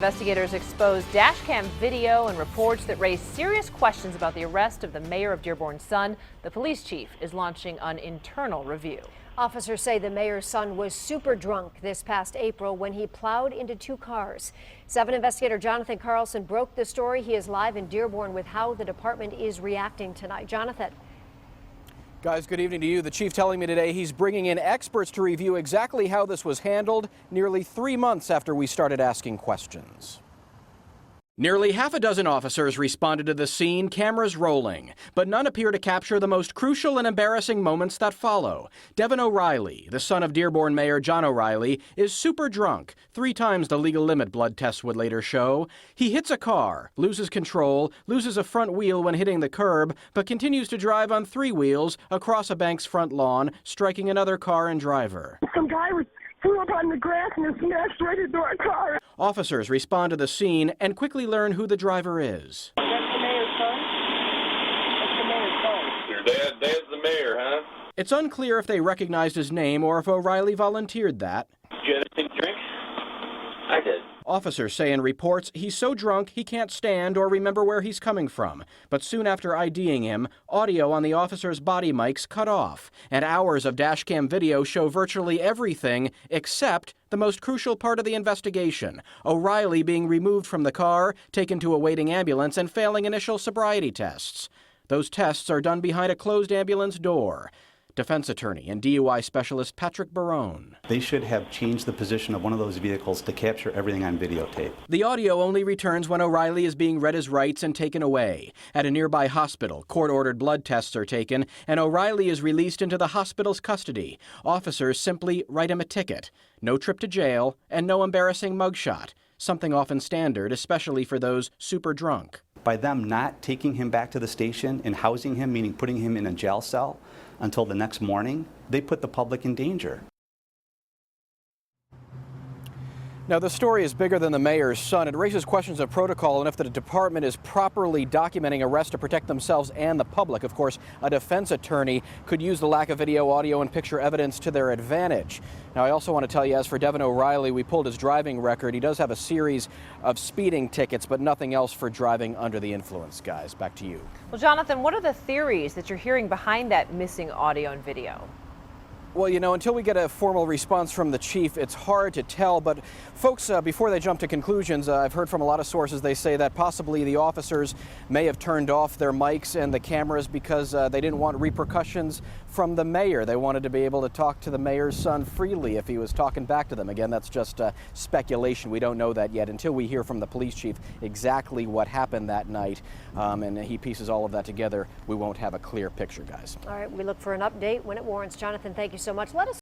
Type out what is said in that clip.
Investigators exposed dashcam video and reports that raise serious questions about the arrest of the mayor of Dearborn's son. The police chief is launching an internal review. Officers say the mayor's son was super drunk this past April when he plowed into two cars. 7 investigator Jonathan Carlson broke the story. He is live in Dearborn with how the department is reacting tonight. Jonathan. Guys, good evening to you. The chief telling me today he's bringing in experts to review exactly how this was handled nearly 3 months after we started asking questions. Nearly half a dozen officers responded to the scene, cameras rolling, but none appear to capture the most crucial and embarrassing moments that follow. Devin O'Reilly, the son of Dearborn Mayor John O'Reilly, is super drunk, 3 times the legal limit, blood tests would later show. He hits a car, loses control, loses a front wheel when hitting the curb, but continues to drive on 3 wheels across a bank's front lawn, striking another car and driver. Some guy flew up on the grass and smashed right into our car. Officers respond to the scene and quickly learn who the driver is. That's the mayor's son? That's the mayor's son. Your dad's the mayor, huh? It's unclear if they recognized his name or if O'Reilly volunteered that. Did you have anything to drink? I did. Officers say in reports he's so drunk he can't stand or remember where he's coming from. But soon after IDing him, audio on the officer's body mics cut off, and hours of dashcam video show virtually everything except the most crucial part of the investigation, O'Reilly being removed from the car, taken to a waiting ambulance, and failing initial sobriety tests. Those tests are done behind a closed ambulance door. Defense attorney and DUI specialist Patrick Barone. They should have changed the position of one of those vehicles to capture everything on videotape. The audio only returns when O'Reilly is being read his rights and taken away. At a nearby hospital, court-ordered blood tests are taken, and O'Reilly is released into the hospital's custody. Officers simply write him a ticket. No trip to jail and no embarrassing mugshot. Something often standard, especially for those super drunk. By them not taking him back to the station and housing him, meaning putting him in a jail cell until the next morning, they put the public in danger. Now, the story is bigger than the mayor's son. It raises questions of protocol and if the department is properly documenting arrests to protect themselves and the public. Of course, a defense attorney could use the lack of video, audio, and picture evidence to their advantage. Now, I also want to tell you, as for Devin O'Reilly, we pulled his driving record. He does have a series of speeding tickets, but nothing else for driving under the influence. Guys, back to you. Well, Jonathan, what are the theories that you're hearing behind that missing audio and video? Well, you know, until we get a formal response from the chief, it's hard to tell. But folks, before they jump to conclusions, I've heard from a lot of sources, they say that possibly the officers may have turned off their mics and the cameras because they didn't want repercussions from the mayor. They wanted to be able to talk to the mayor's son freely if he was talking back to them. Again, that's just speculation. We don't know that yet until we hear from the police chief exactly what happened that night. And he pieces all of that together. We won't have a clear picture, guys. All right, we look for an update when it warrants. Jonathan, thank you so much. Let us